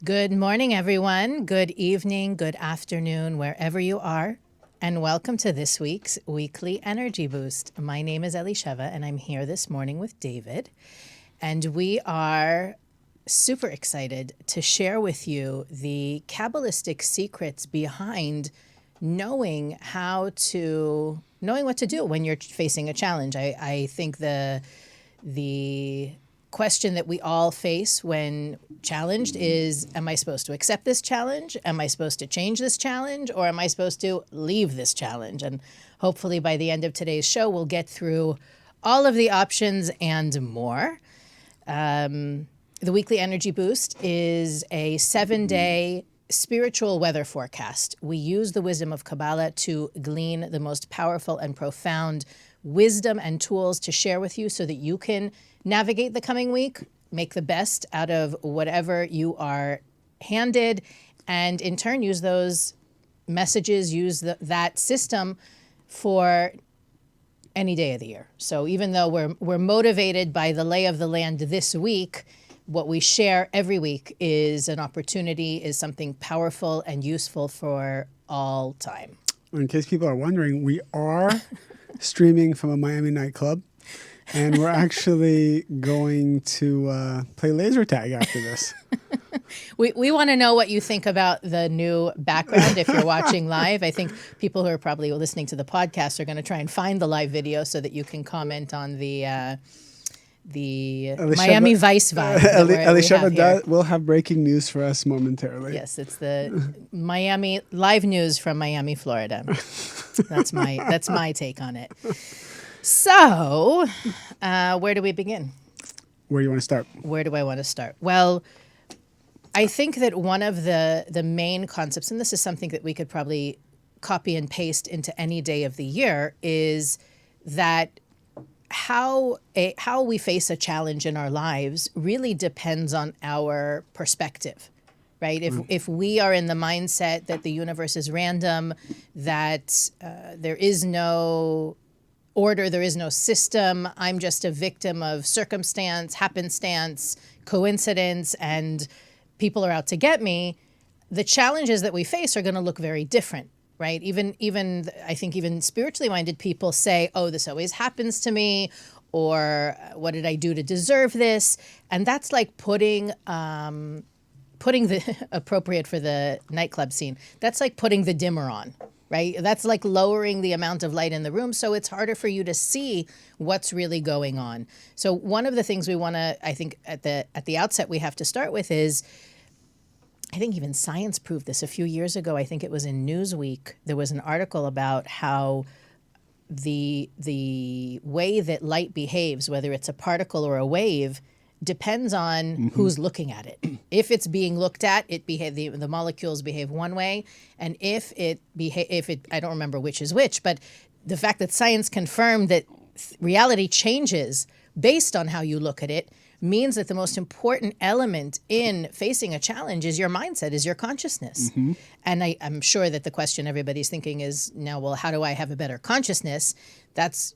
Good morning, everyone. Good evening, good afternoon, wherever you are. And welcome to this week's Weekly Energy Boost. My name is Elisheva, and I'm here this morning with David. And we are super excited to share with you the Kabbalistic secrets behind knowing what to do when you're facing a challenge. I think the question that we all face when challenged is, am I supposed to accept this challenge? Am I supposed to change this challenge? Or am I supposed to leave this challenge? And hopefully by the end of today's show, we'll get through all of the options and more. The Weekly Energy Boost is a 7-day spiritual weather forecast. We use the wisdom of Kabbalah to glean the most powerful and profound wisdom and tools to share with you so that you can navigate the coming week, make the best out of whatever you are handed, and in turn use those messages, that system for any day of the year. So even though we're motivated by the lay of the land this week, what we share every week is an opportunity, is something powerful and useful for all time. In case people are wondering, we are streaming from a Miami nightclub, and we're actually going to play laser tag after this. We want to know what you think about the new background if you're watching live. I think people who are probably listening to the podcast are going to try and find the live video so that you can comment on the Miami Vice vibe. Elisheva will have breaking news for us momentarily. Yes, it's the Miami live news from Miami, Florida. That's my take on it. So, where do we begin? Where do you want to start? Where do I want to start? Well, I think that one of the main concepts, and this is something that we could probably copy and paste into any day of the year, is that how we face a challenge in our lives really depends on our perspective, right? If we are in the mindset that the universe is random, that there is no order, there is no system, I'm just a victim of circumstance, happenstance, coincidence, and people are out to get me, the challenges that we face are going to look very different. Right? Even I think even spiritually minded people say, oh, this always happens to me, or what did I do to deserve this? And that's like putting the appropriate for the nightclub scene. That's like putting the dimmer on, right? That's like lowering the amount of light in the room, so it's harder for you to see what's really going on. So one of the things we want to, I think at the outset we have to start with is, I think even science proved this a few years ago. I think it was in Newsweek. There was an article about how the way that light behaves, whether it's a particle or a wave, depends on who's looking at it. If it's being looked at, the molecules behave one way, and if it I don't remember which is which, but the fact that science confirmed that reality changes based on how you look at it means that the most important element in facing a challenge is your mindset, is your consciousness. And I'm sure that the question everybody's thinking is now, well, how do I have a better consciousness? That's,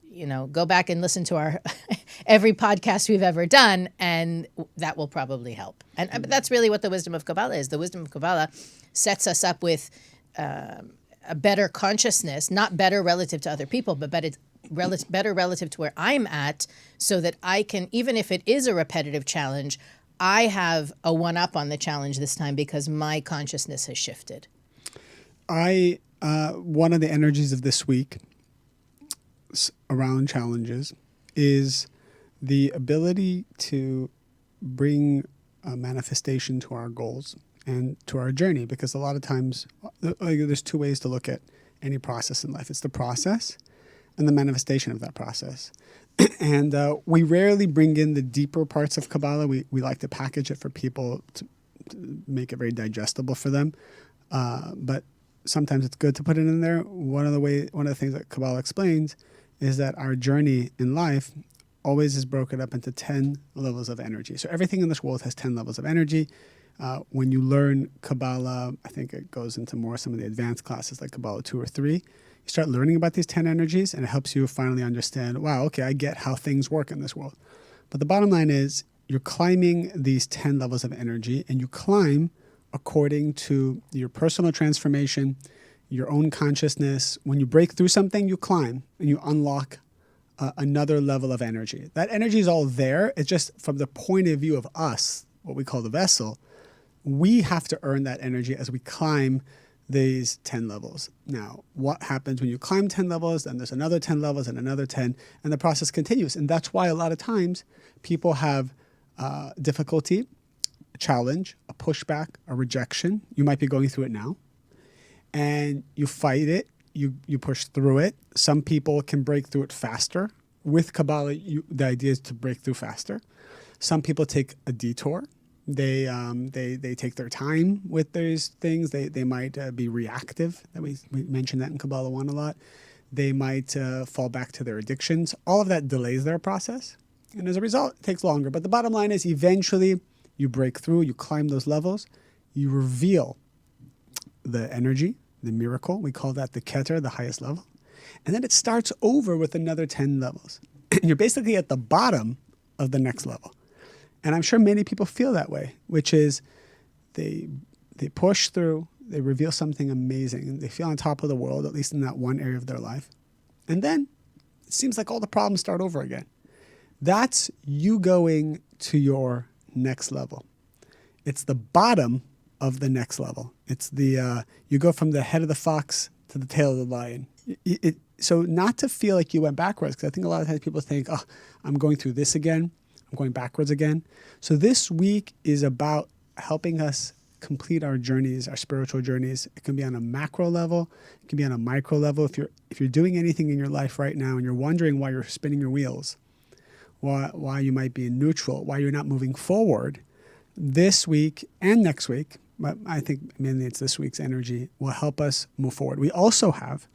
go back and listen to our every podcast we've ever done, and that will probably help. And but that's really what the wisdom of Kabbalah is. The wisdom of Kabbalah sets us up with a better consciousness, not better relative to other people, but better relative to where I'm at, so that I can, even if it is a repetitive challenge, I have a one-up on the challenge this time because my consciousness has shifted. One of the energies of this week around challenges is the ability to bring a manifestation to our goals and to our journey, because a lot of times there's two ways to look at any process in life. It's the process and the manifestation of that process. And we rarely bring in the deeper parts of Kabbalah. We like to package it for people to make it very digestible for them. But sometimes it's good to put it in there. One of the things that Kabbalah explains is that our journey in life always is broken up into 10 levels of energy. So everything in this world has 10 levels of energy. When you learn Kabbalah, I think it goes into more some of the advanced classes like Kabbalah 2 or 3. You start learning about these 10 energies, and it helps you finally understand, wow, okay, I get how things work in this world. But the bottom line is you're climbing these 10 levels of energy, and you climb according to your personal transformation, your own consciousness. When you break through something, you climb and you unlock another level of energy. That energy is all there. It's just from the point of view of us, what we call the vessel, we have to earn that energy as we climb these 10 levels. Now, what happens when you climb 10 levels, then there's another 10 levels and another 10, and the process continues. And that's why a lot of times people have difficulty, a challenge, a pushback, a rejection. You might be going through it now. And you fight it, you push through it. Some people can break through it faster. With Kabbalah, the idea is to break through faster. Some people take a detour. They take their time with those things. They might be reactive. We mentioned that in Kabbalah 1 a lot. They might fall back to their addictions. All of that delays their process. And as a result, it takes longer. But the bottom line is eventually you break through, you climb those levels, you reveal the energy, the miracle. We call that the Keter, the highest level. And then it starts over with another 10 levels. And you're basically at the bottom of the next level. And I'm sure many people feel that way, which is they push through, they reveal something amazing, and they feel on top of the world, at least in that one area of their life. And then it seems like all the problems start over again. That's you going to your next level. It's the bottom of the next level. It's the you go from the head of the fox to the tail of the lion. So not to feel like you went backwards, because I think a lot of times people think, oh, I'm going through this again. I'm going backwards again. So this week is about helping us complete our journeys, our spiritual journeys. It can be on a macro level. It can be on a micro level. If you're doing anything in your life right now and you're wondering why you're spinning your wheels, why you might be in neutral, why you're not moving forward, this week and next week, but I think mainly it's this week's energy, will help us move forward. We also have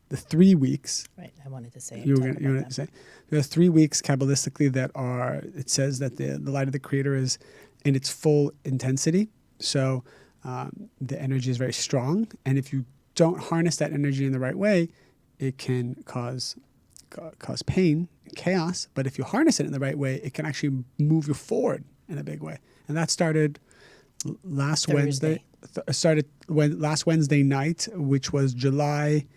the 3 weeks. Right, I wanted to say. You were going to say. There are 3 weeks Kabbalistically that are, it says that the light of the Creator is in its full intensity. So the energy is very strong. And if you don't harness that energy in the right way, it can cause pain and chaos. But if you harness it in the right way, it can actually move you forward in a big way. And that started last Thursday. Wednesday. Last Wednesday night, which was July...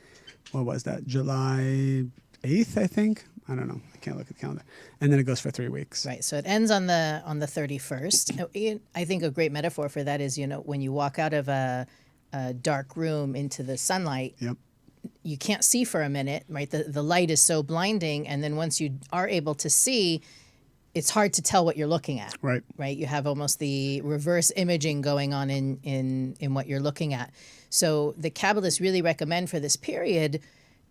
What was that? July 8th, I think. I don't know. I can't look at the calendar. And then it goes for 3 weeks. Right. So it ends on the 31st. I think a great metaphor for that is, when you walk out of a dark room into the sunlight, Yep. you can't see for a minute, right? The light is so blinding. And then once you are able to see, it's hard to tell what you're looking at. Right. Right. You have almost the reverse imaging going on in what you're looking at. So the Kabbalists really recommend for this period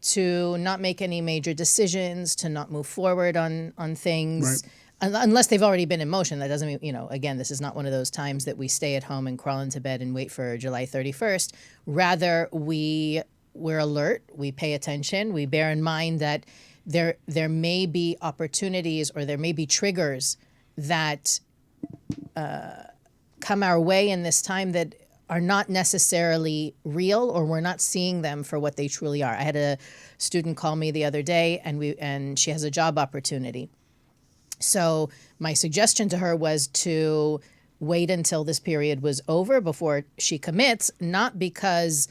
to not make any major decisions, to not move forward on things, unless they've already been in motion. That doesn't mean, again, this is not one of those times that we stay at home and crawl into bed and wait for July 31st. Rather, we're alert, we pay attention, we bear in mind that there may be opportunities or there may be triggers that come our way in this time that are not necessarily real, or we're not seeing them for what they truly are. I had a student call me the other day, and she has a job opportunity. So my suggestion to her was to wait until this period was over before she commits, not because,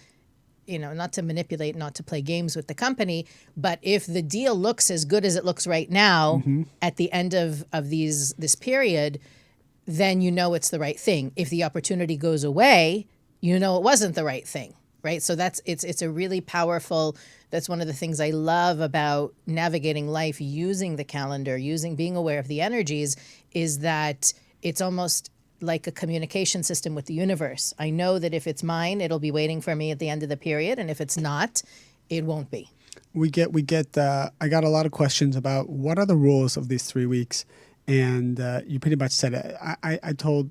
not to manipulate, not to play games with the company, but if the deal looks as good as it looks right now at the end of this period, then it's the right thing. If the opportunity goes away, it wasn't the right thing, right? So it's a really powerful, that's one of the things I love about navigating life, using the calendar, being aware of the energies, is that it's almost like a communication system with the universe. I know that if it's mine, it'll be waiting for me at the end of the period, and if it's not, it won't be. I got a lot of questions about what are the rules of these 3 weeks. And you pretty much said it. I told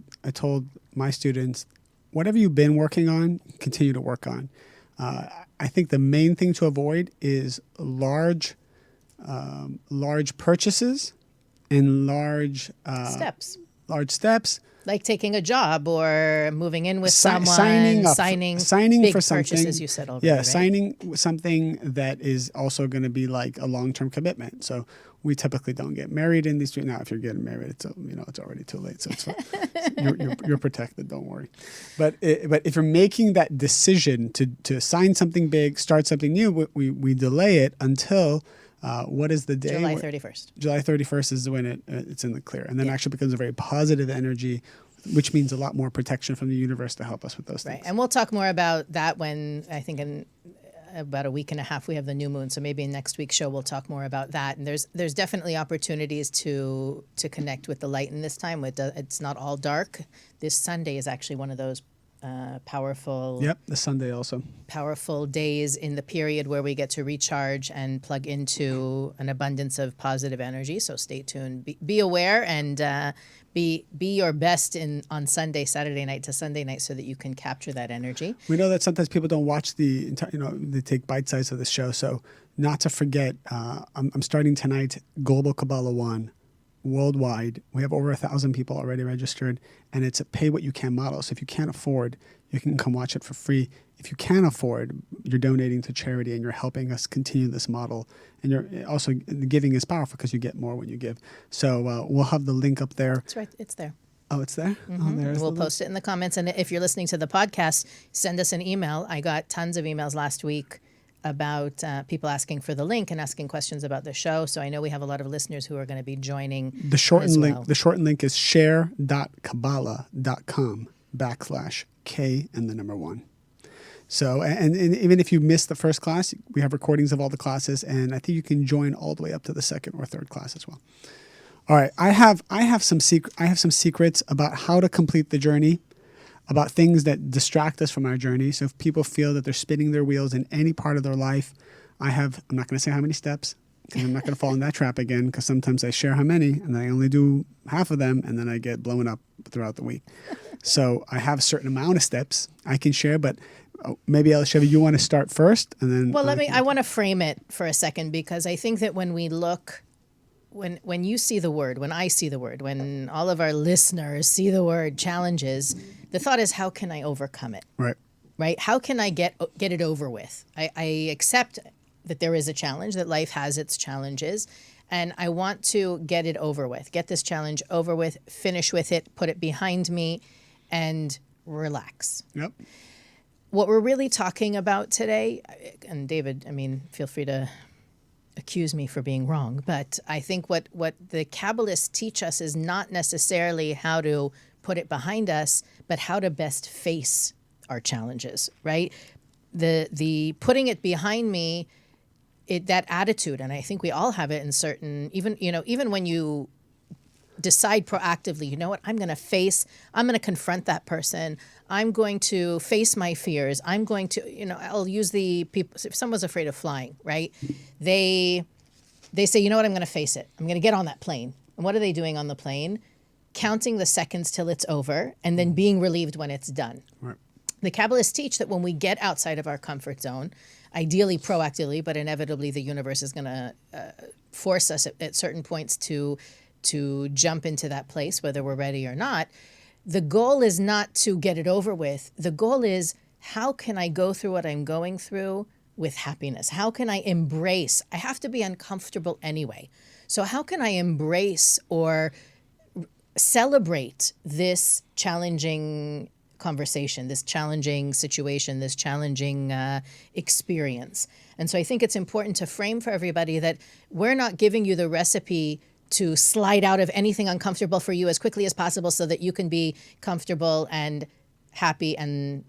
my students, whatever you've been working on, continue to work on. I think the main thing to avoid is large purchases and large steps. Like taking a job or moving in with someone, signing big for something. Purchases you said already. Yeah, right? signing something that is also going to be like a long-term commitment. So we typically don't get married in these. Now, if you're getting married, it's it's already too late, so it's fine. You're protected. Don't worry. But if you're making that decision to sign something big, start something new, we delay it until what is the day? July 31st. July 31st is when it's in the clear, and then actually becomes a very positive energy, which means a lot more protection from the universe to help us with those things. Right. And we'll talk more about that when I think in about a week and a half we have the new moon. So maybe in next week's show we'll talk more about that. And there's definitely opportunities to connect with the light in this time. It's not all dark. This Sunday is actually one of those powerful. Yep, the Sunday also. Powerful days in the period where we get to recharge and plug into an abundance of positive energy. So stay tuned. Be aware and be your best on Saturday night to Sunday night, so that you can capture that energy. We know that sometimes people don't watch the entire. They take bite size of the show. So not to forget, I'm starting tonight. Global Kabbalah 1. Worldwide, we have over 1,000 people already registered, and it's a pay what you can model. So if you can't afford, you can come watch it for free. If you can afford, you're donating to charity and you're helping us continue this model. And you're also, giving is powerful because you get more when you give. So we'll have the link up there. That's right, it's there. Oh, it's there? Mm-hmm. Oh, there's we'll post it in the comments. And if you're listening to the podcast, send us an email. I got tons of emails last week about people asking for the link and asking questions about the show. So I know we have a lot of listeners who are going to be joining. The shortened link. Well. The shortened link is share.kabbalah.com/K and the number 1. So, and even if you missed the first class, we have recordings of all the classes, and I think you can join all the way up to the second or third class as well. All right, I have some secrets about how to complete the journey, about things that distract us from our journey. So if people feel that they're spinning their wheels in any part of their life, I'm not going to say how many steps, because I'm not going to fall in that trap again, because sometimes I share how many and I only do half of them, and then I get blown up throughout the week. So I have a certain amount of steps I can share, but maybe Elisheva, you want to start first, and then. Well, I want to frame it for a second, because I think that when we look, when you see the word, when I see the word, when all of our listeners see the word challenges, the thought is, how can I overcome it? Right. Right? How can I get it over with? I accept that there is a challenge, that life has its challenges, and I want to get it over with, get this challenge over with, finish with it, put it behind me, and relax. Yep. What we're really talking about today, and David, feel free to accuse me for being wrong, but I think what the Kabbalists teach us is not necessarily how to put it behind us, but how to best face our challenges, right? The putting it behind me, that attitude, and I think we all have it in certain, even when you decide proactively, you know what, I'm going to confront that person. I'm going to face my fears. I'm going to, I'll use the people, if someone's afraid of flying, right? They say, you know what, I'm going to face it. I'm going to get on that plane. And what are they doing on the plane? Counting the seconds till it's over and then being relieved when it's done. Right. The Kabbalists teach that when we get outside of our comfort zone, ideally proactively, but inevitably the universe is going to force us at certain points to jump into that place, whether we're ready or not. The goal is not to get it over with. The goal is, how can I go through what I'm going through with happiness? How can I embrace? I have to be uncomfortable anyway. So how can I embrace or celebrate this challenging conversation, this challenging situation, this challenging experience? And so I think it's important to frame for everybody that we're not giving you the recipe to slide out of anything uncomfortable for you as quickly as possible so that you can be comfortable and happy and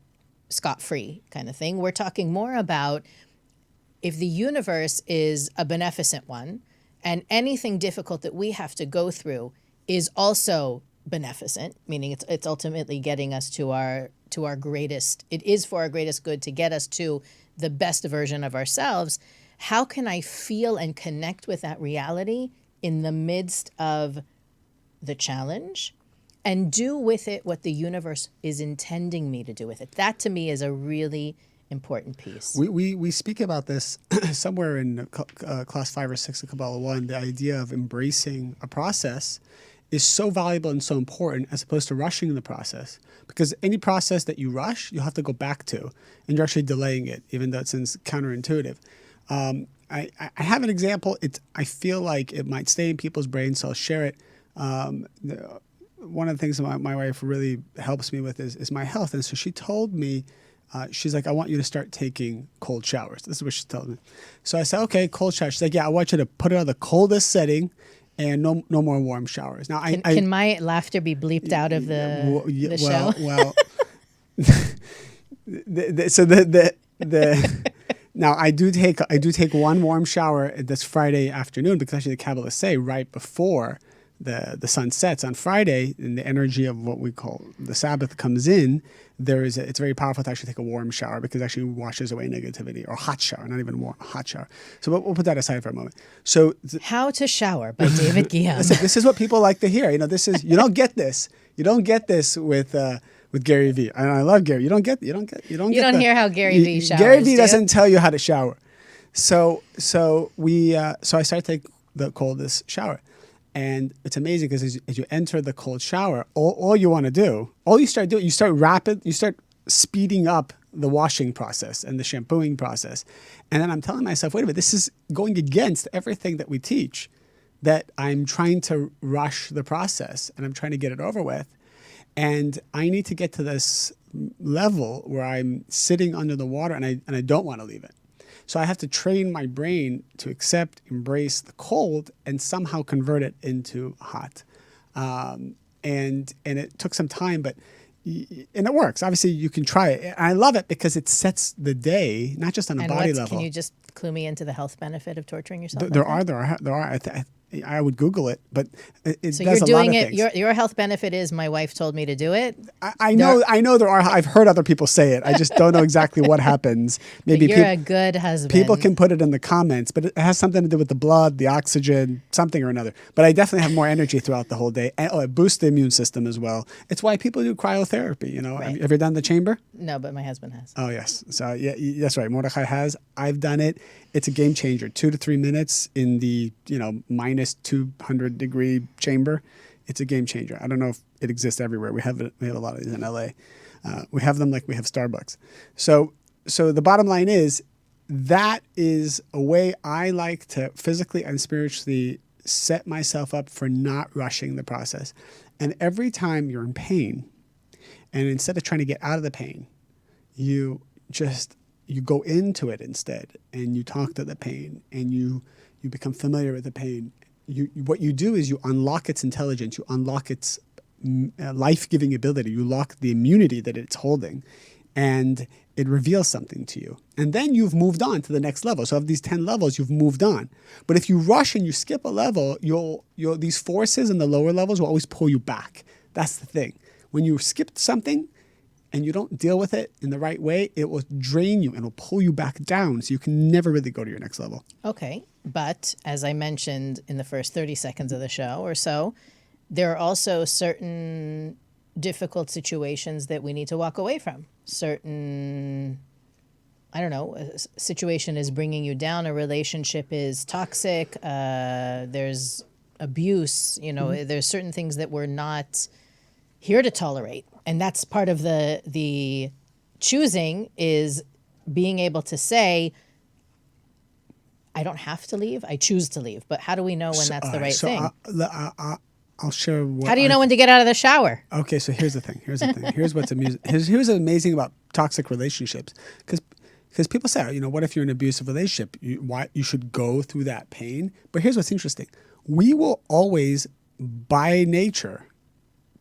scot-free kind of thing. We're talking more about, if the universe is a beneficent one and anything difficult that we have to go through is also beneficent, meaning it's ultimately getting us to our greatest, it is for our greatest good to get us to the best version of ourselves, how can I feel and connect with that reality in the midst of the challenge and do with it what the universe is intending me to do with it? That to me is a really important piece. We speak about this somewhere in class 5 or 6 of Kabbalah 1, the idea of embracing a process is so valuable and so important, as opposed to rushing the process. Because any process that you rush, you'll have to go back to, and you're actually delaying it, even though it seems counterintuitive. I have an example. I feel like it might stay in people's brains, so I'll share it. One of the things that my wife really helps me with is my health. And so she told me, she's like, I want you to start taking cold showers. This is what she told me. So I said, okay, cold shower. She's like, yeah, I want you to put it on the coldest setting and no more warm showers. Now, Can my laughter be bleeped out of the show? Well, now I do take one warm shower this Friday afternoon, because actually the Kabbalists say right before the sun sets on Friday and the energy of what we call the Sabbath comes in. It's very powerful to actually take a warm shower, because it actually washes away negativity, or hot shower, not even warm, hot shower. So we'll put that aside for a moment. So How to Shower by David Guillaume. listen, this is what people like to hear. You know, you don't get this. You don't get this with Gary Vee. And I love Gary. You don't hear how Gary Vee showers. Gary Vee doesn't tell you how to shower. So I started to take the coldest shower. And it's amazing, because as you enter the cold shower, all you want to do, all you start doing, you start speeding up the washing process and the shampooing process. And then I'm telling myself, wait a minute, this is going against everything that we teach, that I'm trying to rush the process and I'm trying to get it over with. And I need to get to this level where I'm sitting under the water and I don't want to leave it. So I have to train my brain to accept, embrace the cold, and somehow convert it into hot. And it took some time, and it works. Obviously, you can try it. And I love it because it sets the day, not just on a body level. Can you just clue me into the health benefit of torturing yourself? There are. I would Google it, but it so does you're a lot doing of it. things. Your health benefit is my wife told me to do it. I know there are. I've heard other people say it. I just don't know exactly what happens. Maybe you're a good husband. People can put it in the comments, but it has something to do with the blood, the oxygen, something or another. But I definitely have more energy throughout the whole day. And it boosts the immune system as well. It's why people do cryotherapy. You know, Right. Have you ever done the chamber? No, but my husband has. Oh yes. So yeah, that's right. Mordechai has. I've done it. It's a game changer. 2 to 3 minutes in the minus 200-degree chamber. It's a game changer. I don't know if it exists everywhere. We have a lot of these in LA. We have them like we have Starbucks. So the bottom line is, that is a way I like to physically and spiritually set myself up for not rushing the process. And every time you're in pain, and instead of trying to get out of the pain, you go into it instead, and you talk to the pain, and you become familiar with the pain. What you do is you unlock its intelligence, you unlock its life-giving ability, you lock the immunity that it's holding, and it reveals something to you. And then you've moved on to the next level. So of these 10 levels, you've moved on. But if you rush and you skip a level, these forces in the lower levels will always pull you back. That's the thing. When you skip something and you don't deal with it in the right way, it will drain you and will pull you back down. So you can never really go to your next level. Okay. But as I mentioned in the first 30 seconds of the show or so, there are also certain difficult situations that we need to walk away from. A situation is bringing you down, a relationship is toxic, there's abuse, there's certain things that we're not here to tolerate. And that's part of the choosing, is being able to say, I don't have to leave, I choose to leave. But how do we know when that's the right thing? I'll share what. How do you know when to get out of the shower? Okay, so here's the thing. Here's what's amusing. Here's what's amazing about toxic relationships, because people say, what if you're in an abusive relationship? You should go through that pain. But here's what's interesting: we will always, by nature,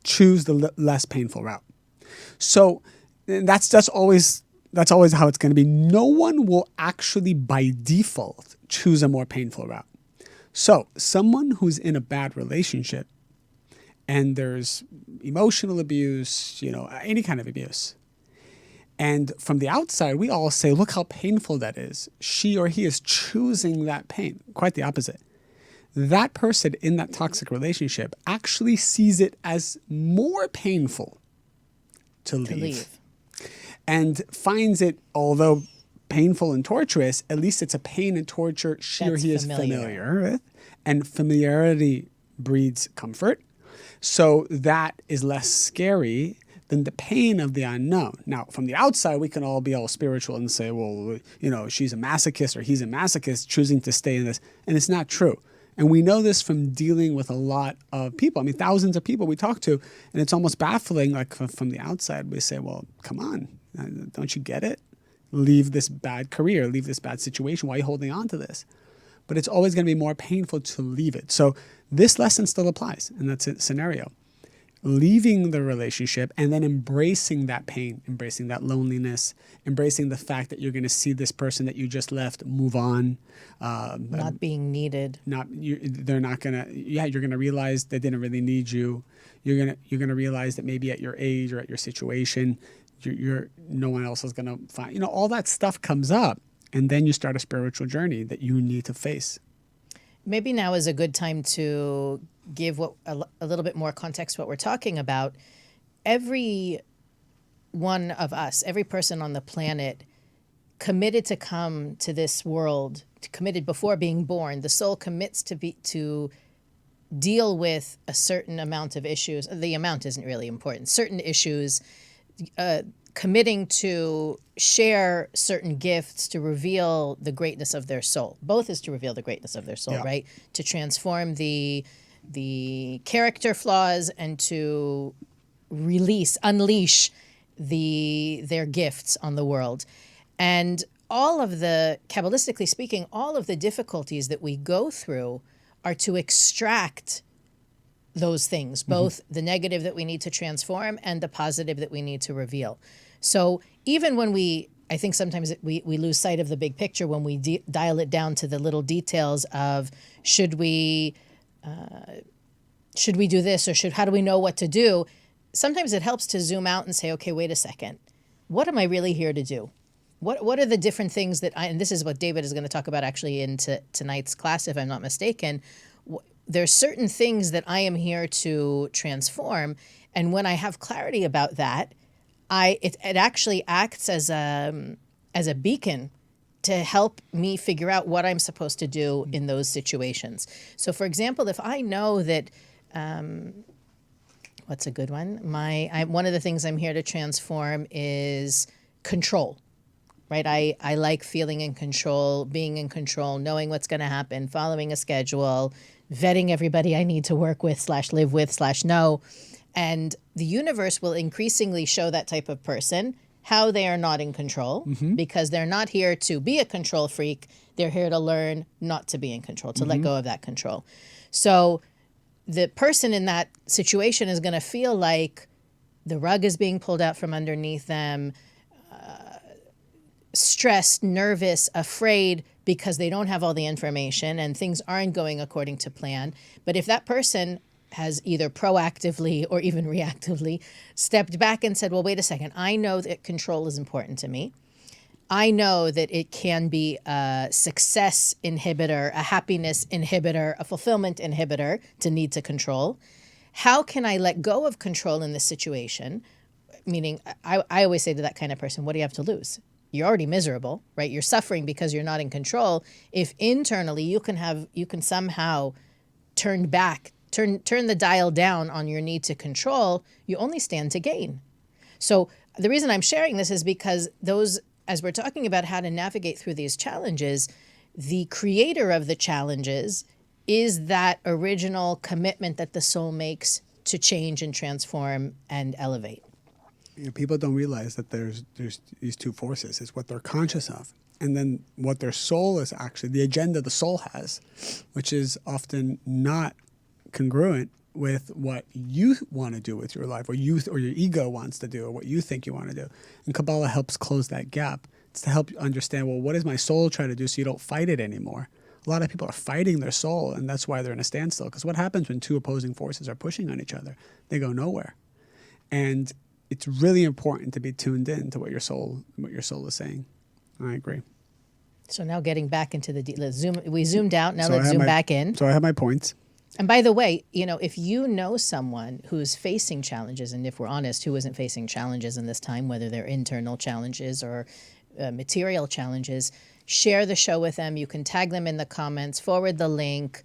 choose the less painful route. So that's always how it's going to be. No one will actually, by default, choose a more painful route. So someone who's in a bad relationship, and there's emotional abuse, any kind of abuse, and from the outside, we all say, look how painful that is. She or he is choosing that pain. Quite the opposite. That person in that toxic relationship actually sees it as more painful to leave. And finds it, although painful and torturous, at least it's a pain and torture or he is familiar with. And familiarity breeds comfort. So that is less scary than the pain of the unknown. Now, from the outside, we can all be all spiritual and say, well, she's a masochist or he's a masochist choosing to stay in this. And it's not true. And we know this from dealing with a lot of people. I mean, thousands of people we talk to, and it's almost baffling. Like from the outside, we say, well, come on, don't you get it? Leave this bad career, leave this bad situation. Why are you holding on to this? But it's always going to be more painful to leave it. So this lesson still applies in that scenario. Leaving the relationship and then embracing that pain, embracing that loneliness, embracing the fact that you're going to see this person that you just left move on. Not being needed. They're not going to, you're going to realize they didn't really need you. You're going to realize that maybe at your age or at your situation, no one else is going to find, all that stuff comes up. And then you start a spiritual journey that you need to face. Maybe now is a good time to give a little bit more context to what we're talking about. Every one of us, every person on the planet committed to come to this world, committed before being born. The soul commits to deal with a certain amount of issues. The amount isn't really important. Certain issues, committing to share certain gifts to reveal the greatness of their soul. Both is to reveal the greatness of their soul, Yeah. right? To transform the character flaws and to unleash their gifts on the world. And Kabbalistically speaking, all of the difficulties that we go through are to extract those things, both the negative that we need to transform and the positive that we need to reveal. So even when I think sometimes we lose sight of the big picture when we dial it down to the little details of should we do this or how do we know what to do? Sometimes it helps to zoom out and say, okay, wait a second. What am I really here to do? What are the different things and this is what David is going to talk about actually in tonight's class, if I'm not mistaken. There's certain things that I am here to transform. And when I have clarity about that, it actually acts as a beacon to help me figure out what I'm supposed to do in those situations. So for example, if I know that, what's a good one? One of the things I'm here to transform is control. Right? I like feeling in control, being in control, knowing what's going to happen, following a schedule, vetting everybody I need to work with / live with / know. And the universe will increasingly show that type of person how they are not in control because they're not here to be a control freak. They're here to learn not to be in control, to let go of that control. So the person in that situation is going to feel like the rug is being pulled out from underneath them, stressed, nervous, afraid because they don't have all the information and things aren't going according to plan. But if that person has either proactively or even reactively stepped back and said, well, wait a second, I know that control is important to me. I know that it can be a success inhibitor, a happiness inhibitor, a fulfillment inhibitor to need to control. How can I let go of control in this situation? Meaning, I always say to that kind of person, what do you have to lose? You're already miserable, right? You're suffering because you're not in control. If internally you can somehow turn the dial down on your need to control, you only stand to gain. So the reason I'm sharing this is because as we're talking about how to navigate through these challenges, the creator of the challenges is that original commitment that the soul makes to change and transform and elevate. People don't realize that there's these two forces. It's what they're conscious of, and then what their soul is actually, the agenda the soul has, which is often not congruent with what you want to do with your life, or your ego wants to do, or what you think you want to do. And Kabbalah helps close that gap. It's to help you understand, well, what is my soul trying to do so you don't fight it anymore? A lot of people are fighting their soul, and that's why they're in a standstill. Because what happens when two opposing forces are pushing on each other? They go nowhere. And it's really important to be tuned in to what your soul is saying. I agree. So now getting back into we zoomed out. Now So let's zoom back in. So I have my points. And by the way, if you know someone who's facing challenges, and if we're honest, who isn't facing challenges in this time, whether they're internal challenges or material challenges, share the show with them. You can tag them in the comments, forward the link,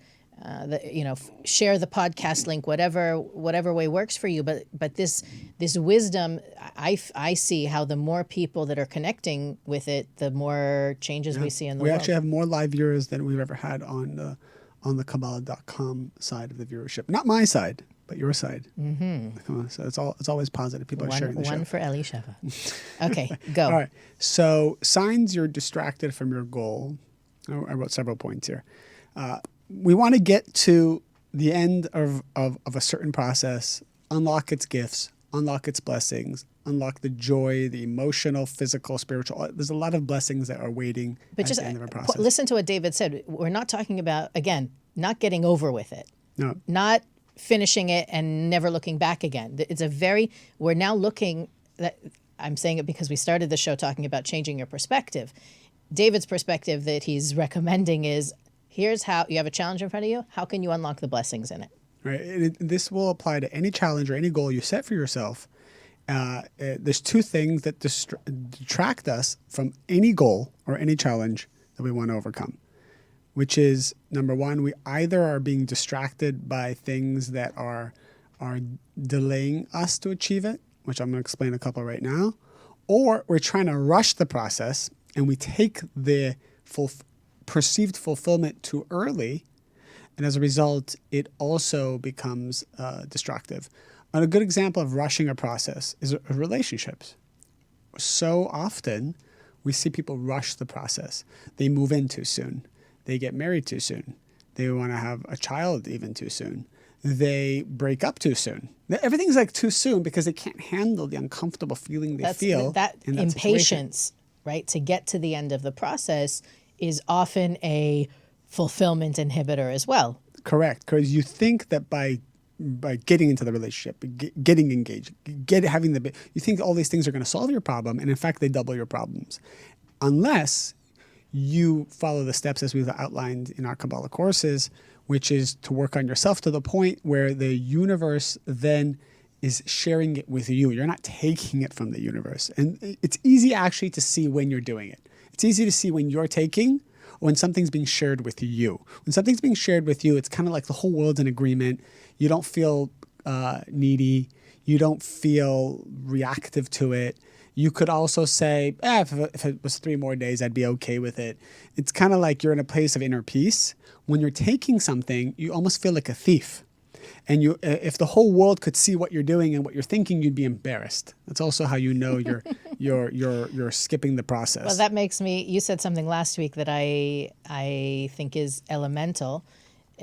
share the podcast link, whatever way works for you. But this wisdom, I see how the more people that are connecting with it, the more changes we see in the we world. actually have more live viewers than we've ever had on the Kabbalah.com side of the viewership. Not my side, but your side. Mm-hmm. So it's always positive. People are sharing the show. One for Elisheva. Okay, go. All right. So signs you're distracted from your goal. I wrote several points here. We want to get to the end of a certain process, unlock its gifts, unlock its blessings, unlock the joy, the emotional, physical, spiritual. There's a lot of blessings that are waiting at the end of a process. Listen to what David said. We're not talking about, again, not getting over with it. No. Not finishing it and never looking back again. We're now looking, I'm saying it because we started the show talking about changing your perspective. David's perspective that he's recommending is, here's how you have a challenge in front of you. How can you unlock the blessings in it? Right. This will apply to any challenge or any goal you set for yourself. There's two things that detract us from any goal or any challenge that we want to overcome, which is, number one, we either are being distracted by things that are delaying us to achieve it, which I'm going to explain a couple right now, or we're trying to rush the process and we take the perceived fulfillment too early, and as a result, it also becomes destructive. And a good example of rushing a process is relationships. So often, we see people rush the process. They move in too soon. They get married too soon. They want to have a child even too soon. They break up too soon. Everything's like too soon because they can't handle the uncomfortable feeling they feel. That in that impatience, situation. right, to get to the end of the process is often a fulfillment inhibitor as well. Correct, because you think that by getting into the relationship, getting engaged, you think all these things are going to solve your problem, and in fact, they double your problems, unless you follow the steps as we've outlined in our Kabbalah courses, which is to work on yourself to the point where the universe then is sharing it with you. You're not taking it from the universe, and it's easy actually to see when you're doing it. It's easy to see when you're taking, or when something's being shared with you. When something's being shared with you, it's kind of like the whole world's in agreement. You don't feel needy. You don't feel reactive to it. You could also say, if it was 3 more days, I'd be okay with it. It's kind of like you're in a place of inner peace. When you're taking something, you almost feel like a thief. And if the whole world could see what you're doing and what you're thinking, you'd be embarrassed. That's also how you know you're skipping the process. Well, that makes me. You said something last week that I think is elemental.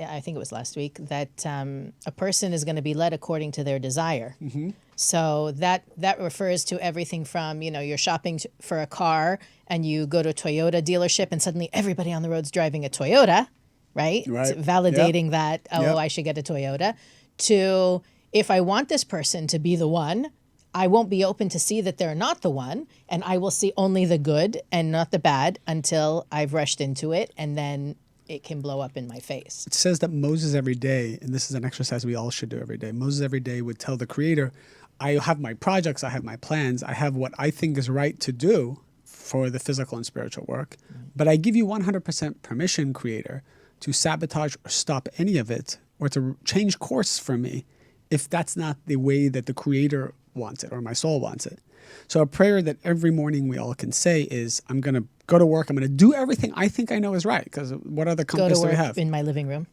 I think it was last week that a person is going to be led according to their desire. Mm-hmm. So that refers to everything from, you're shopping for a car and you go to a Toyota dealership and suddenly everybody on the road's driving a Toyota. Right? Validating that, I should get a Toyota, to if I want this person to be the one, I won't be open to see that they're not the one, and I will see only the good and not the bad until I've rushed into it, and then it can blow up in my face. It says that Moses every day, and this is an exercise we all should do every day, Moses every day would tell the Creator, I have my projects, I have my plans, I have what I think is right to do for the physical and spiritual work, but I give you 100% permission, Creator, to sabotage or stop any of it, or to change course for me if that's not the way that the Creator wants it or my soul wants it. So a prayer that every morning we all can say is, I'm going to go to work, I'm going to do everything I think I know is right, because what other compass do we have? In my living room.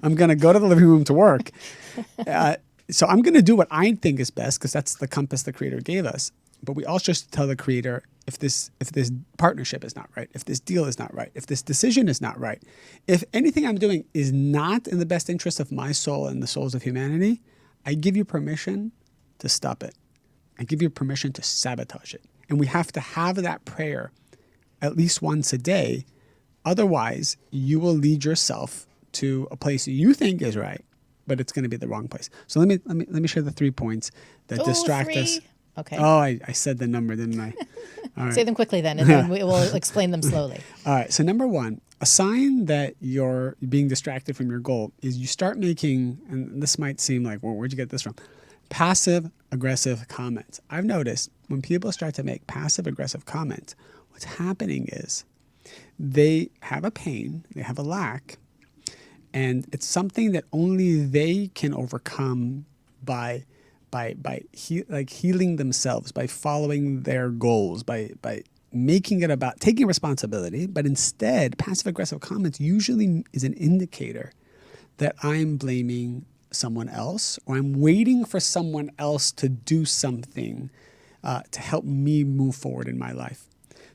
I'm going to go to the living room to work. So I'm going to do what I think is best, because that's the compass the Creator gave us. But we also should tell the Creator, if this partnership is not right, if this deal is not right, if this decision is not right, if anything I'm doing is not in the best interest of my soul and the souls of humanity, I give you permission to stop it. I give you permission to sabotage it. And we have to have that prayer at least once a day. Otherwise, you will lead yourself to a place you think is right, but it's going to be the wrong place. So let me share the 3 points that distract us. Okay. Oh, I said the number, didn't I? All right. Say them quickly then, and then we will explain them slowly. All right. So number 1, a sign that you're being distracted from your goal is you start making, and this might seem like, well, where'd you get this from? Passive aggressive comments. I've noticed when people start to make passive aggressive comments, what's happening is they have a pain, they have a lack, And it's something that only they can overcome by healing themselves, by following their goals, by making it about taking responsibility. But instead, passive aggressive comments usually is an indicator that I'm blaming someone else, or I'm waiting for someone else to do something to help me move forward in my life.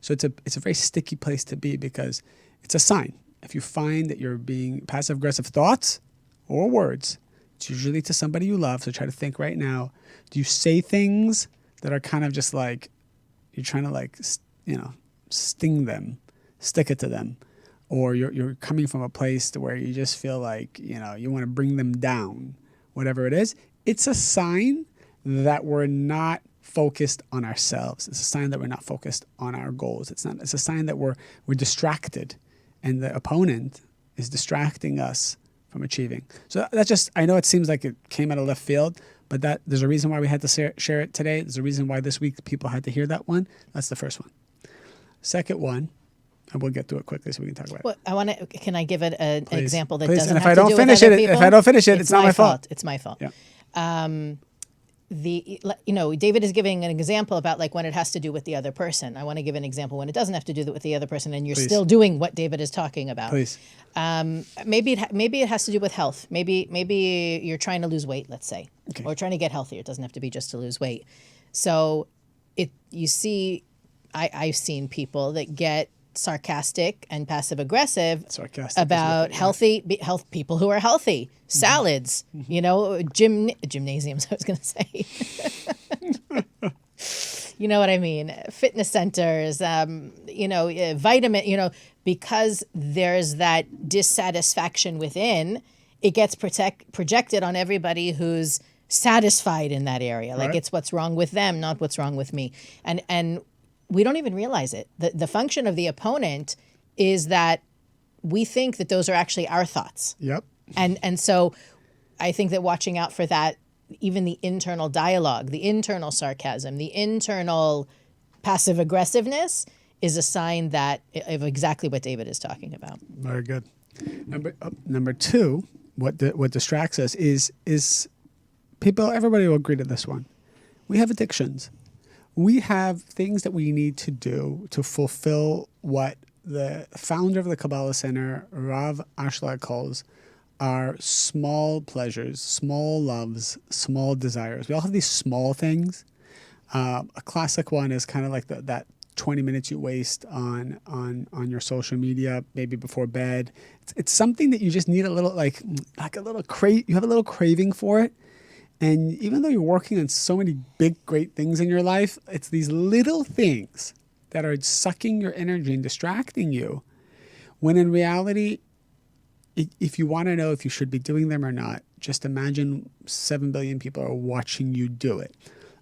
So it's a very sticky place to be, because it's a sign. If you find that you're being passive aggressive thoughts or words, it's usually to somebody you love. So try to think right now, do you say things that are kind of just like you're trying to sting them, stick it to them, or you're coming from a place to where you just feel like, you want to bring them down, whatever it is. It's a sign that we're not focused on ourselves. It's a sign that we're not focused on our goals. It's a sign that we're distracted, and the opponent is distracting us from achieving. So that's just, I know it seems like it came out of left field, but there's a reason why we had to share it today. There's a reason why this week people had to hear that one. That's the first one. Second one, and we'll get to it quickly so we can talk about it. Well, can I give it an Please. example that Please. doesn't And have to do with other people? If I don't finish it, it's not my fault. It's my fault. Yeah. David is giving an example about like when it has to do with the other person. I want to give an example when it doesn't have to do with the other person, and you're Please. still doing what David is talking about. Please. Maybe it has to do with health. Maybe you're trying to lose weight, let's say, Okay. or trying to get healthier. It doesn't have to be just to lose weight. So I've seen people that get sarcastic and passive aggressive about health people who are healthy, salads, gymnasiums, I was going to say. You know what I mean? Fitness centers, vitamin, because there's that dissatisfaction within, it gets projected on everybody who's satisfied in that area. Like it's what's wrong with them, not what's wrong with me. And we don't even realize it. The function of the opponent is that we think that those are actually our thoughts. Yep. And so I think that watching out for that, even the internal dialogue, the internal sarcasm, the internal passive aggressiveness is a sign of exactly what David is talking about. Very good. Number two, what distracts us is people, everybody will agree to this one. We have addictions. We have things that we need to do to fulfill what the founder of the Kabbalah Center, Rav Ashlag, calls our small pleasures, small loves, small desires. We all have these small things. A classic one is kind of like that 20 minutes you waste on your social media, maybe before bed. It's something that you just need a little, like a little you have a little craving for it. And even though you're working on so many big, great things in your life, it's these little things that are sucking your energy and distracting you, when in reality, if you want to know if you should be doing them or not, just imagine 7 billion people are watching you do it.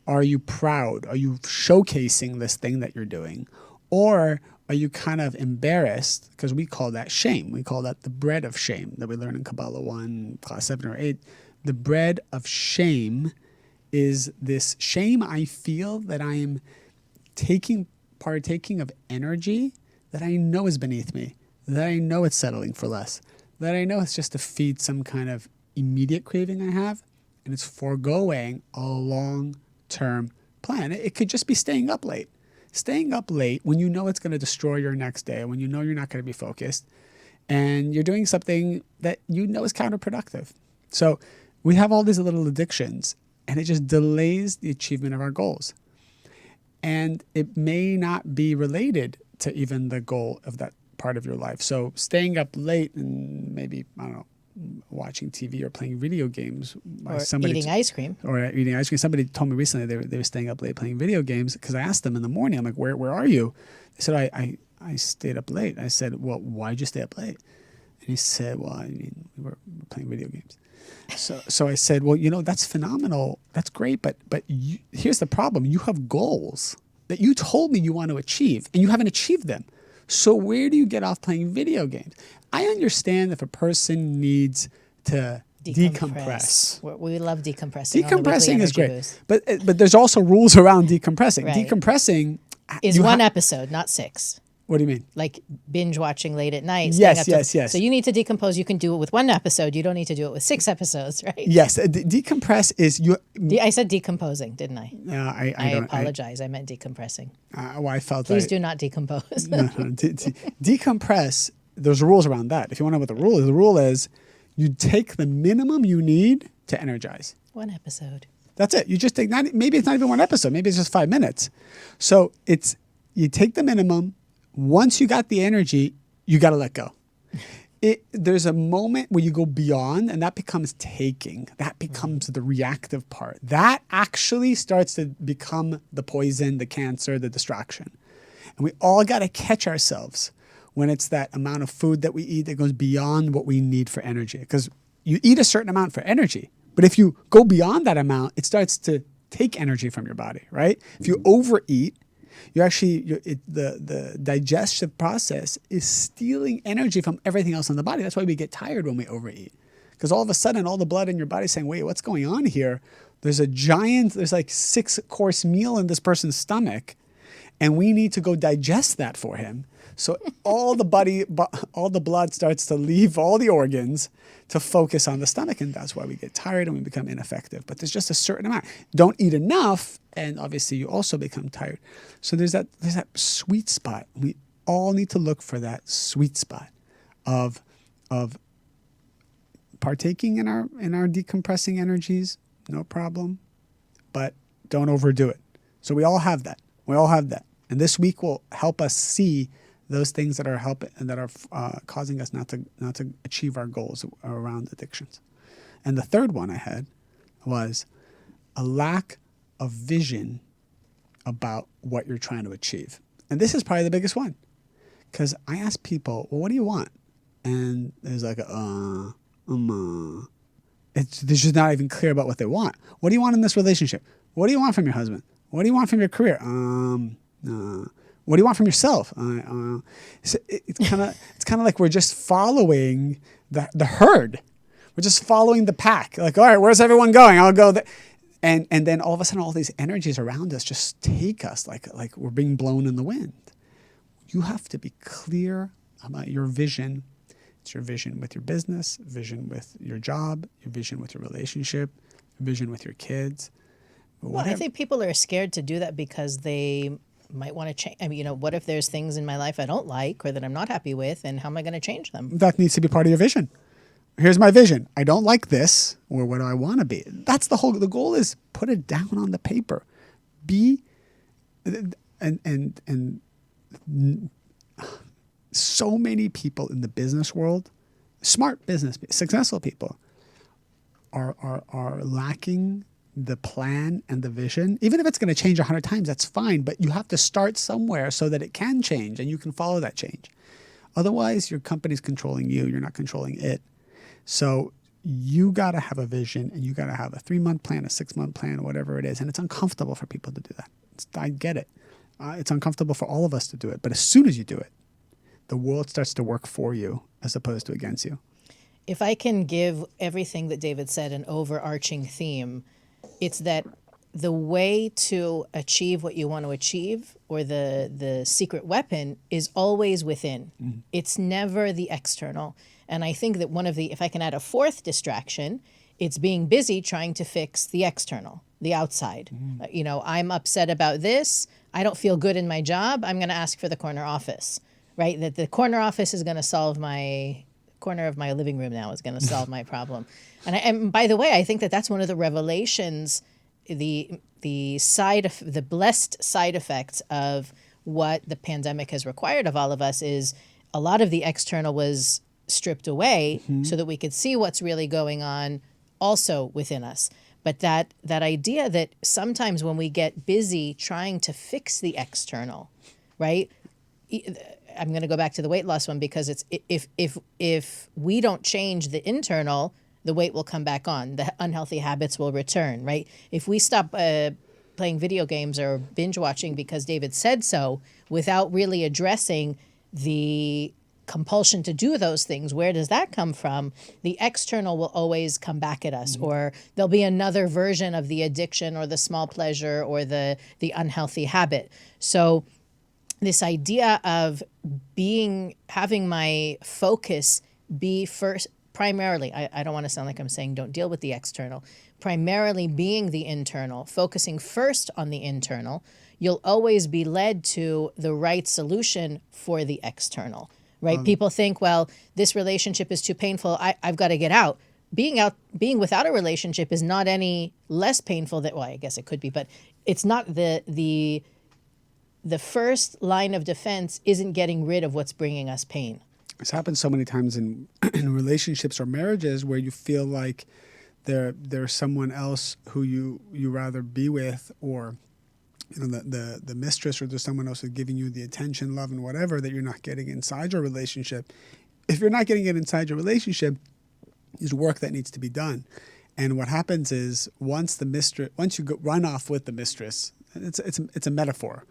Are you proud? Are you showcasing this thing that you're doing? Or are you kind of embarrassed? Because we call that shame. We call that the bread of shame that we learn in Kabbalah 1, class 7 or 8. The bread of shame is this shame I feel that I am partaking of energy that I know is beneath me, that I know it's settling for less, that I know it's just to feed some kind of immediate craving I have, and it's foregoing a long-term plan. It could just be staying up late. Staying up late when you know it's going to destroy your next day, when you know you're not going to be focused, and you're doing something that you know is counterproductive. So we have all these little addictions, and it just delays the achievement of our goals. And it may not be related to even the goal of that part of your life. So staying up late and maybe, I don't know, watching TV or playing video games. Or eating ice cream. Or eating ice cream. Somebody told me recently they were staying up late playing video games, because I asked them in the morning, I'm like, where are you? They said, I stayed up late. I said, well, why'd you stay up late? And he said, well, I mean, we were playing video games. So I said, well, that's phenomenal. That's great. But here's the problem. You have goals that you told me you want to achieve, and you haven't achieved them. So where do you get off playing video games? I understand if a person needs to decompress. We love decompressing. Decompressing is great. Boost. But there's also rules around decompressing. Right. Decompressing is one episode, not 6. What do you mean? Like binge watching late at night. Yes, staying up yes, yes. So you need to decompose. You can do it with one episode. You don't need to do it with 6 episodes, right? Yes, decompress is you. I said decomposing, didn't I? I don't. apologize. I meant decompressing. Well, I felt. Please do not decompose. No, decompress. There's rules around that. If you want to know what the rule is, you take the minimum you need to energize. One episode. That's it. You just take maybe it's not even one episode. Maybe it's just 5 minutes. So you take the minimum. Once you got the energy, you got to let go. There's a moment where you go beyond, and that becomes taking. That becomes the reactive part. That actually starts to become the poison, the cancer, the distraction. And we all got to catch ourselves when it's that amount of food that we eat that goes beyond what we need for energy. Because you eat a certain amount for energy, but if you go beyond that amount, it starts to take energy from your body, right? If you overeat, the digestive process is stealing energy from everything else in the body. That's why we get tired when we overeat. Because all of a sudden, all the blood in your body is saying, wait, what's going on here? There's like 6-course meal in this person's stomach, and we need to go digest that for him. So all the blood starts to leave all the organs to focus on the stomach, and that's why we get tired and we become ineffective. But there's just a certain amount. Don't eat enough, and obviously you also become tired. So there's that sweet spot. We all need to look for that sweet spot of partaking in our decompressing energies, no problem, but don't overdo it. So we all have that. And this week will help us see those things that are causing us not to achieve our goals around addictions. And the third one I had was a lack of vision about what you're trying to achieve. And this is probably the biggest one, because I ask people, well, what do you want? And there's like they're just not even clear about what they want. What do you want in this relationship? What do you want from your husband? What do you want from your career? What do you want from yourself? So it's kind of like we're just following the herd. We're just following the pack. Like, all right, where's everyone going? I'll go there. And then all of a sudden, all these energies around us just take us like we're being blown in the wind. You have to be clear about your vision. It's your vision with your business, vision with your job, your vision with your relationship, your vision with your kids. Well, I think people are scared to do that because they might want to change. I mean, what if there's things in my life I don't like or that I'm not happy with, and how am I going to change them? That needs to be part of your vision. Here's my vision. I don't like this, or what do I want to be? That's the goal is put it down on the paper. And so many people in the business world, smart business, successful people, are lacking the plan and the vision. Even if it's going to change 100 times, that's fine. But you have to start somewhere so that it can change and you can follow that change. Otherwise, your company's controlling you. You're not controlling it. So you got to have a vision, and you got to have a 3-month plan, a 6-month plan, whatever it is. And it's uncomfortable for people to do that. I get it. It's uncomfortable for all of us to do it. But as soon as you do it, the world starts to work for you as opposed to against you. If I can give everything that David said an overarching theme, it's that the way to achieve what you want to achieve, or the secret weapon, is always within. Mm-hmm. It's never the external. And I think that if I can add a fourth distraction, it's being busy trying to fix the external, the outside. Mm. I'm upset about this. I don't feel good in my job. I'm going to ask for the corner office, right? That the corner office is going to solve my corner of my living room now is going to solve my problem. And by the way, I think that that's one of the revelations, the blessed side effects of what the pandemic has required of all of us is a lot of the external was stripped away, mm-hmm. so that we could see what's really going on also within us. But that idea that sometimes when we get busy trying to fix the external, right? I'm going to go back to the weight loss one, because it's if we don't change the internal, the weight will come back on. The unhealthy habits will return, right? If we stop playing video games or binge watching because David said so, without really addressing the compulsion to do those things, where does that come from? The external will always come back at us, mm-hmm. or there'll be another version of the addiction or the small pleasure or the unhealthy habit. So this idea of having my focus be first, primarily, I don't want to sound like I'm saying don't deal with the external, primarily being the internal, focusing first on the internal, you'll always be led to the right solution for the external, right? People think, well, this relationship is too painful. I've got to get out. Being without a relationship is not any less painful that, well, I guess it could be, but it's not the first line of defense isn't getting rid of what's bringing us pain. This happens so many times in relationships or marriages where you feel like there's someone else who you rather be with, or the mistress, or there's someone else who's giving you the attention, love, and whatever that you're not getting inside your relationship. If you're not getting it inside your relationship, there's work that needs to be done. And what happens is once you run off with the mistress, it's a metaphor.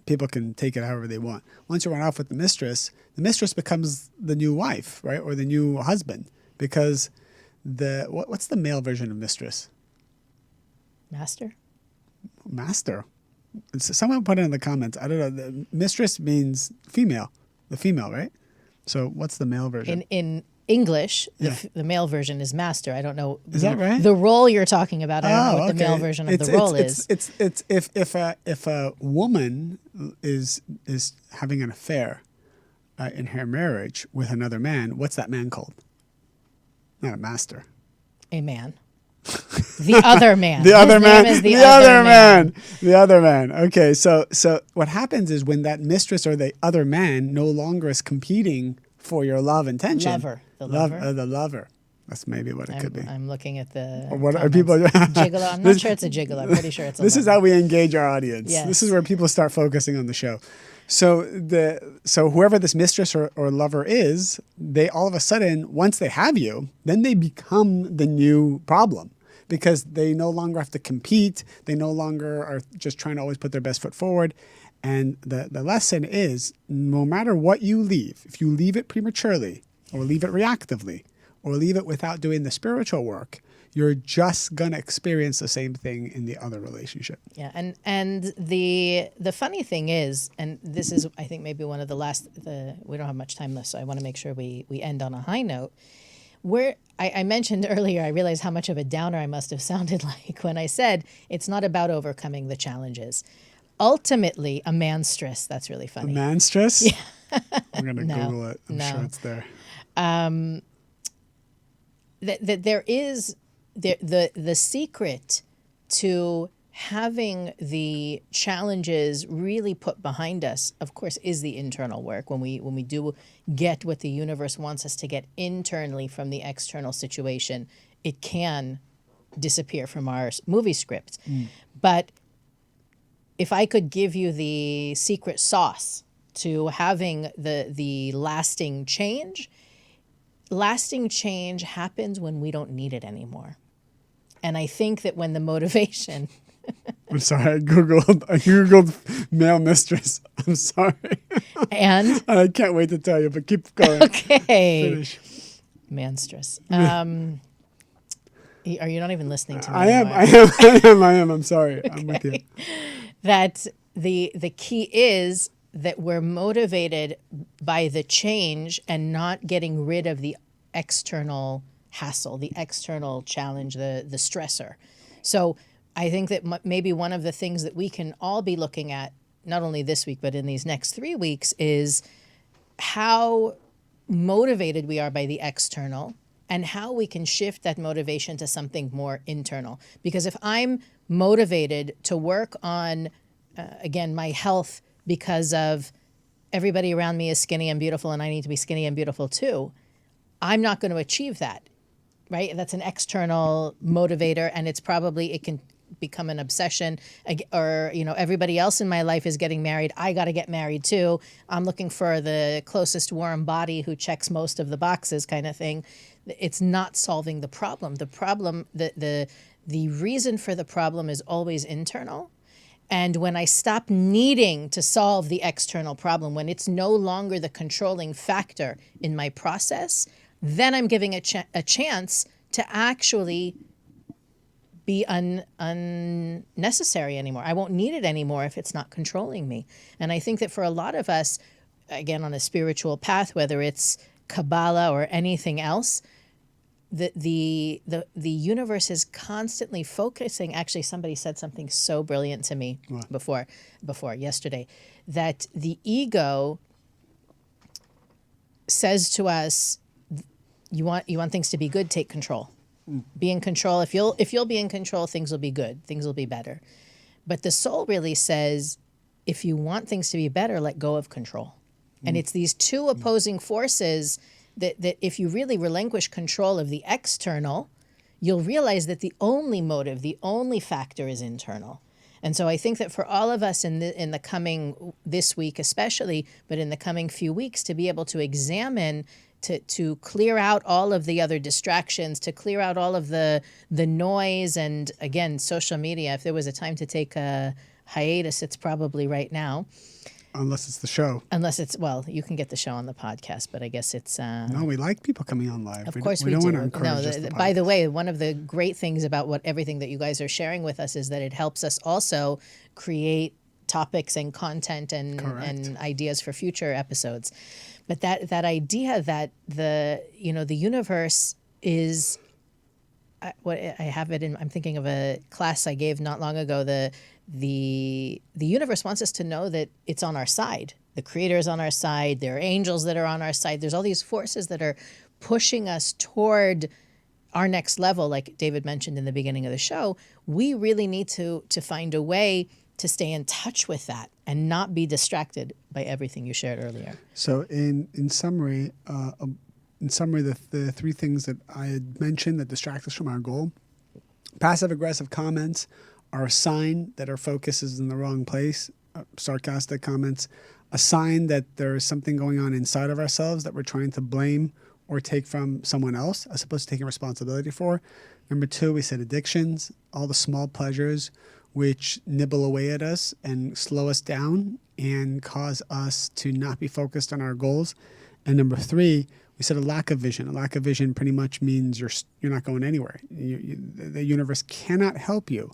People can take it however they want. Once you run off with the mistress becomes the new wife, right? Or the new husband, because what's the male version of mistress? Master? Master. Someone put it in the comments. I don't know. The mistress means female. The female, right? So what's the male version? In English, the male version is master. I don't know. Is that right? The role you're talking about, I don't know what the male version of the role is. It's if a woman is having an affair in her marriage with another man, what's that man called? Not a master. A man. The other man. The other man. The other man. The other man. Okay, so what happens is when that mistress or the other man no longer is competing for your love and attention. Lover. The lover. The lover. That's maybe what it could be. I'm looking at the. Or what comments. Are people? Gigolo. I'm not sure it's a gigolo. I'm pretty sure it's a This lover. is how we engage our audience. Yes. This is where people start focusing on the show. So whoever this mistress or lover is, they all of a sudden, once they have you, then they become the new problem, because they no longer have to compete. They no longer are just trying to always put their best foot forward. And the lesson is, no matter what you leave, if you leave it prematurely or leave it reactively or leave it without doing the spiritual work, you're just going to experience the same thing in the other relationship. Yeah, and the funny thing is, and this is, I think, maybe one of the last, we don't have much time left, so I want to make sure we end on a high note. Where I mentioned earlier, I realized how much of a downer I must have sounded like when I said it's not about overcoming the challenges. Ultimately, a man's stress. That's really funny. A man's stress? Yeah. I'm going to Google it. I'm sure it's there. That there is the secret to having the challenges really put behind us, of course, is the internal work. When we do get what the universe wants us to get internally from the external situation, it can disappear from our movie script. But if I could give you the secret sauce to having the lasting change happens when we don't need it anymore. And I think that when the motivation... I'm sorry, I Googled male mistress. I'm sorry. And? I can't wait to tell you, but keep going. Okay. Finish. Manstress. Are you not even listening to me I anymore? am. I'm sorry. Okay. I'm with you. That the key is that we're motivated by the change and not getting rid of the external hassle, the external challenge, the stressor. So I think that maybe one of the things that we can all be looking at, not only this week, but in these next 3 weeks, is how motivated we are by the external and how we can shift that motivation to something more internal. Because if I'm motivated to work on, again, my health because of everybody around me is skinny and beautiful and I need to be skinny and beautiful too, I'm not going to achieve that, right? That's an external motivator, and it can become an obsession. Or, everybody else in my life is getting married. I got to get married too. I'm looking for the closest warm body who checks most of the boxes kind of thing. It's not solving the problem. The problem, the reason for the problem is always internal. And when I stop needing to solve the external problem, when it's no longer the controlling factor in my process, then I'm giving a chance to actually be unnecessary anymore. I won't need it anymore if it's not controlling me. And I think that for a lot of us, again, on a spiritual path, whether it's Kabbalah or anything else, the universe is constantly focusing. Actually, somebody said something so brilliant to me before yesterday, that the ego says to us, you want things to be good, take control. Be in control. If you'll be in control, things will be good. Things will be better. But the soul really says, if you want things to be better, let go of control. And it's these two opposing forces that if you really relinquish control of the external, you'll realize that the only motive, the only factor is internal. And so I think that for all of us in the coming, this week especially, but in the coming few weeks, to be able to examine, to clear out all of the other distractions, to clear out all of the noise, and again, social media. If there was a time to take a hiatus, it's probably right now. Unless it's the show. Unless it's, well, you can get the show on the podcast, but I guess it's... No, we like people coming on live. Of course we don't do. want to encourage just the By the way, one of the great things about everything that you guys are sharing with us is that it helps us also create topics and content and ideas for future episodes. But that idea that the universe is... I'm thinking of a class I gave not long ago. The universe wants us to know that it's on our side. The Creator is on our side. There are angels that are on our side. There's all these forces that are pushing us toward our next level, like David mentioned in the beginning of the show. We really need to find a way to stay in touch with that and not be distracted by everything you shared earlier. So in summary, the three things that I had mentioned that distract us from our goal: passive-aggressive comments are a sign that our focus is in the wrong place. Sarcastic comments, a sign that there is something going on inside of ourselves that we're trying to blame or take from someone else as opposed to taking responsibility for. Number two, we said addictions, all the small pleasures which nibble away at us and slow us down and cause us to not be focused on our goals. And number three, we said a lack of vision. A lack of vision pretty much means you're not going anywhere. The universe cannot help you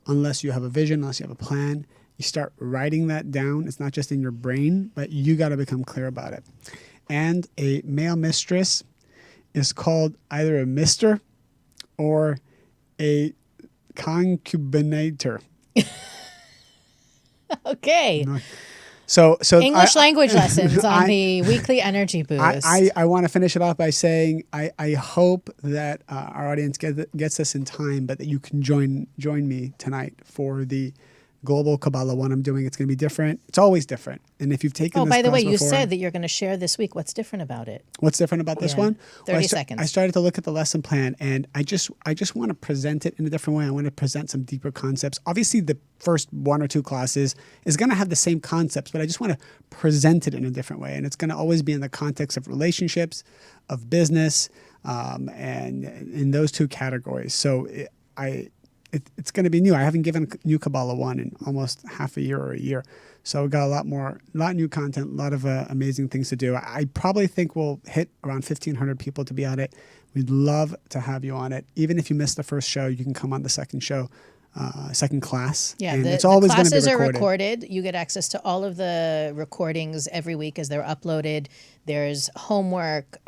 unless you have a vision, unless you have a plan. You start writing that down. It's not just in your brain, but you got to become clear about it. And a male mistress is called either a mister or a concubinator. Okay. So English language lessons on the weekly energy boost. I want to finish it off by saying I hope that our audience gets this in time, but that you can join me tonight for the Global Kabbalah one I'm doing. It's going to be different. It's always different. And if you've taken this by the way, class you before, said that you're going to share this week. What's different about it? What's different about this one? 30 seconds. I started to look at the lesson plan, and I just want to present it in a different way. I want to present some deeper concepts. Obviously, the first one or two classes is going to have the same concepts, but I just want to present it in a different way. And it's going to always be in the context of relationships, of business, and in those two categories. So it's going to be new. I haven't given New Kabbalah 1 in almost half a year or a year. So we've got a lot new content, a lot of amazing things to do. I probably think we'll hit around 1,500 people to be on it. We'd love to have you on it. Even if you missed the first show, you can come on the second show, second class. Yeah, and it's always going to be classes are recorded. recorded. You get access to all of the recordings every week as they're uploaded. There's homework,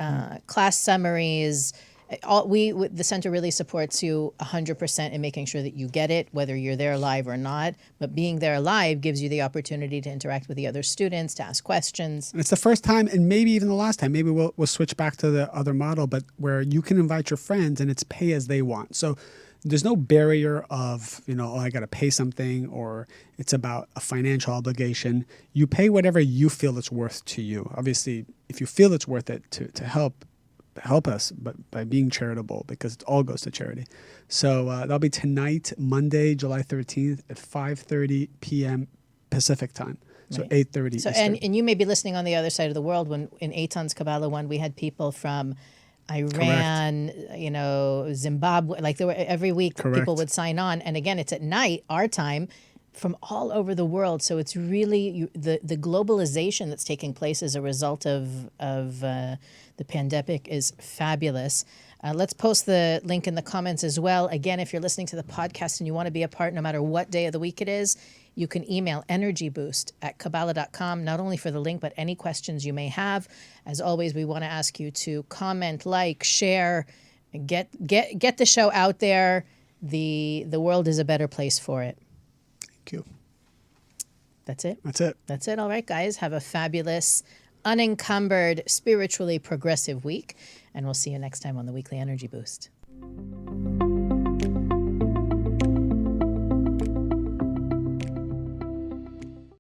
class summaries. The center really supports you 100% in making sure that you get it, whether you're there live or not. But being there live gives you the opportunity to interact with the other students, to ask questions. And it's the first time, and maybe even the last time. Maybe we'll switch back to the other model, but where you can invite your friends and it's pay as they want. So there's no barrier of, I got to pay something, or it's about a financial obligation. You pay whatever you feel it's worth to you. Obviously, if you feel it's worth it to help us, but by being charitable, because it all goes to charity. So that'll be tonight, Monday, July 13th at 5:30 p.m. Pacific time. So Right. 8:30 So Eastern. and you may be listening on the other side of the world. When in Eitan's Kabbalah 1, we had people from Iran, Zimbabwe. Like every week, Correct. people would sign on, and again, it's at night, our time, from all over the world. So it's really the globalization that's taking place as a result of the pandemic is fabulous. Let's post the link in the comments as well. Again, if you're listening to the podcast and you want to be a part no matter what day of the week it is, you can email energyboost@kabbalah.com, not only for the link, but any questions you may have. As always, we want to ask you to comment, like, share, and get the show out there. The world is a better place for it. Thank you. That's it. That's it. That's it. All right, guys. Have a fabulous, unencumbered, spiritually progressive week. And we'll see you next time on the Weekly Energy Boost.